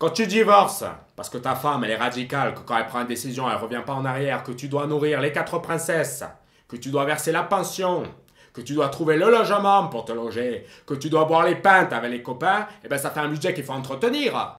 Quand tu divorces, parce que ta femme, elle est radicale, que quand elle prend une décision, elle revient pas en arrière, que tu dois nourrir les 4 princesses, que tu dois verser la pension, que tu dois trouver le logement pour te loger, que tu dois boire les pintes avec les copains, eh ben ça fait un budget qu'il faut entretenir.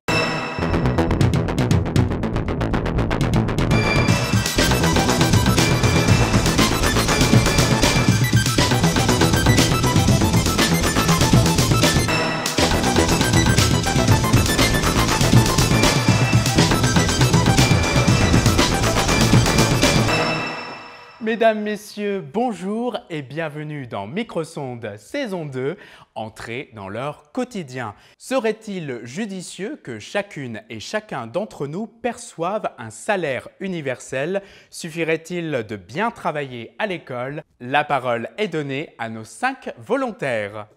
Mesdames, Messieurs, bonjour et bienvenue dans Microsonde saison 2, entrée dans leur quotidien. Serait-il judicieux que chacune et chacun d'entre nous perçoive un salaire universel? Suffirait-il de bien travailler à l'école? La parole est donnée à nos 5 volontaires.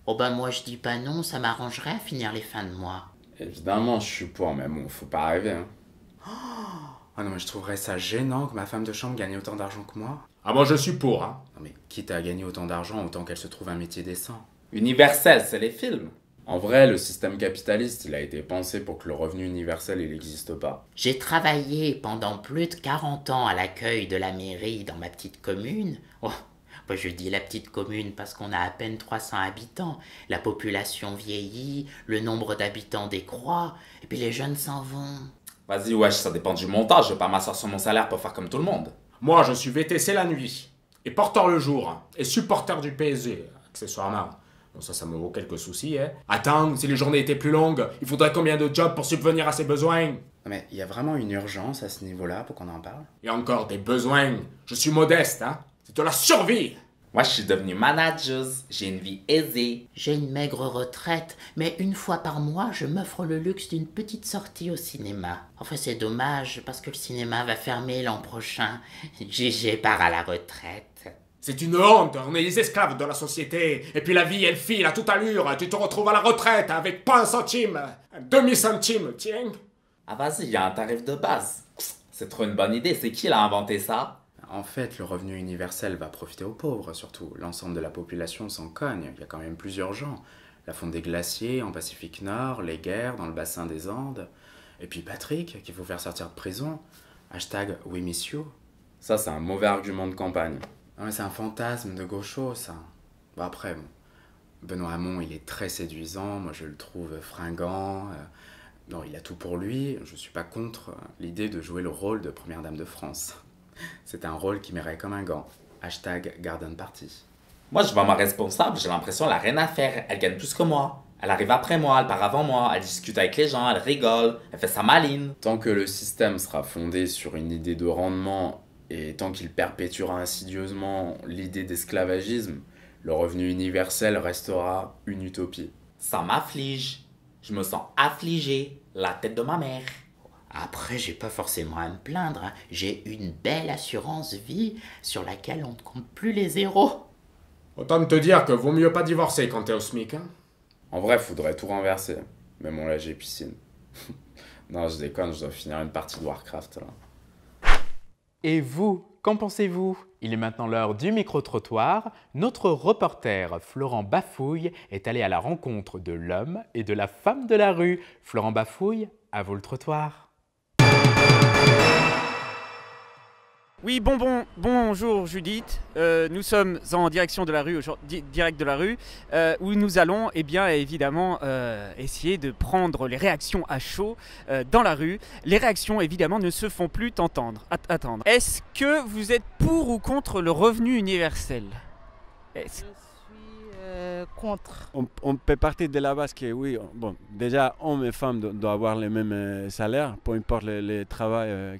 Oh bah moi je dis pas non, ça m'arrangerait à finir les fins de mois. Évidemment, je suis pour, mais bon, faut pas rêver. Hein. Oh non, mais je trouverais ça gênant que ma femme de chambre gagne autant d'argent que moi. Ah moi je suis pour, hein. Non mais quitte à gagner autant d'argent, autant qu'elle se trouve un métier décent. Universel, c'est les films. En vrai, le système capitaliste, il a été pensé pour que le revenu universel, il n'existe pas. J'ai travaillé pendant plus de 40 ans à l'accueil de la mairie dans ma petite commune. Oh, bah je dis la petite commune parce qu'on a à peine 300 habitants. La population vieillit, le nombre d'habitants décroît, et puis les jeunes s'en vont. Vas-y, wesh, ça dépend du montage, je vais pas m'asseoir sur mon salaire pour faire comme tout le monde. Moi je suis VTC la nuit, et porteur le jour, hein, et supporter du PSG, accessoirement. Bon ça me vaut quelques soucis, hein. Attends, si les journées étaient plus longues, il faudrait combien de jobs pour subvenir à ses besoins? Non mais il y a vraiment une urgence à ce niveau-là pour qu'on en parle? Et encore des besoins, je suis modeste, hein. C'est de la survie. Moi, je suis devenu manager, j'ai une vie aisée. J'ai une maigre retraite, mais une fois par mois, je m'offre le luxe d'une petite sortie au cinéma. Enfin, c'est dommage, parce que le cinéma va fermer l'an prochain. GG part à la retraite. C'est une honte, on est les esclaves de la société. Et puis la vie, elle file à toute allure. Tu te retrouves à la retraite avec pas un centime, un demi-centime, tiens. Ah vas-y, il y a un tarif de base. C'est trop une bonne idée, c'est qui l'a inventé ça? En fait, le revenu universel va profiter aux pauvres, surtout. L'ensemble de la population s'en cogne. Il y a quand même plusieurs gens. La fonte des glaciers en Pacifique Nord, les guerres dans le bassin des Andes. Et puis Patrick, qu'il faut faire sortir de prison. Hashtag We Miss You. Ça, c'est un mauvais argument de campagne. Non mais c'est un fantasme de gaucho, ça. Bon après, Benoît Hamon, il est très séduisant. Moi, je le trouve fringant. Non, il a tout pour lui. Je suis pas contre l'idée de jouer le rôle de première dame de France. C'est un rôle qui m'irait comme un gant. Hashtag Garden Party. Moi, je vois ma responsable, j'ai l'impression qu'elle a rien à faire. Elle gagne plus que moi. Elle arrive après moi, elle part avant moi, elle discute avec les gens, elle rigole, elle fait sa maline. Tant que le système sera fondé sur une idée de rendement et tant qu'il perpétuera insidieusement l'idée d'esclavagisme, le revenu universel restera une utopie. Ça m'afflige. Je me sens affligé, la tête de ma mère. Après, j'ai pas forcément à me plaindre, hein. J'ai une belle assurance vie sur laquelle on ne compte plus les zéros. Autant te dire que vaut mieux pas divorcer quand t'es au SMIC, hein. En vrai, faudrait tout renverser. Mais bon, là, j'ai piscine. Non, je déconne, je dois finir une partie de Warcraft, là. Et vous, qu'en pensez-vous? Il est maintenant l'heure du micro-trottoir. Notre reporter Florent Bafouille est allé à la rencontre de l'homme et de la femme de la rue. Florent Bafouille, à vous le trottoir. Oui, bonjour Judith. Nous sommes en direction de la rue, direct de la rue, où nous allons évidemment essayer de prendre les réactions à chaud dans la rue. Les réactions évidemment ne se font plus attendre. Est-ce que vous êtes pour ou contre le revenu universel? Contre. On peut partir de la base que oui, bon, déjà hommes et femmes doivent avoir les mêmes salaires, peu importe le travail,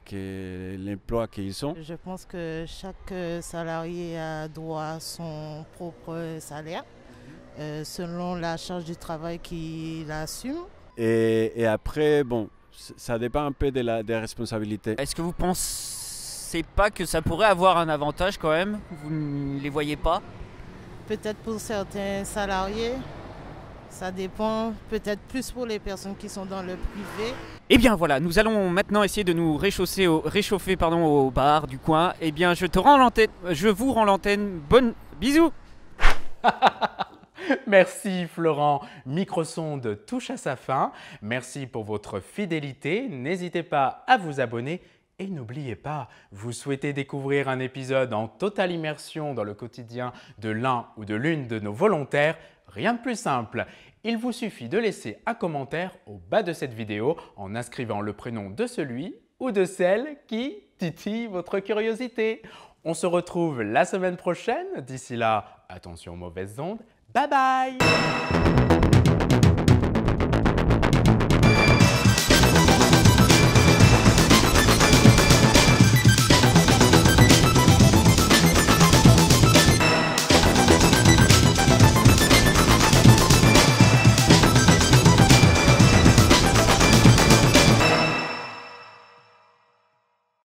l'emploi qu'ils ont. Je pense que chaque salarié a droit à son propre salaire, selon la charge du travail qu'il assume. Et après, bon, ça dépend un peu des responsabilités. Est-ce que vous pensez pas que ça pourrait avoir un avantage quand même? Vous ne les voyez pas? Peut-être pour certains salariés, ça dépend, peut-être plus pour les personnes qui sont dans le privé. Eh bien voilà, nous allons maintenant essayer de nous réchauffer au bar du coin. Eh bien je vous rends l'antenne, bisous. Merci Florent. Microsonde touche à sa fin. Merci pour votre fidélité. N'hésitez pas à vous abonner. Et n'oubliez pas, vous souhaitez découvrir un épisode en totale immersion dans le quotidien de l'un ou de l'une de nos volontaires? Rien de plus simple. Il vous suffit de laisser un commentaire au bas de cette vidéo en inscrivant le prénom de celui ou de celle qui titille votre curiosité. On se retrouve la semaine prochaine. D'ici là, attention aux mauvaises ondes. Bye bye!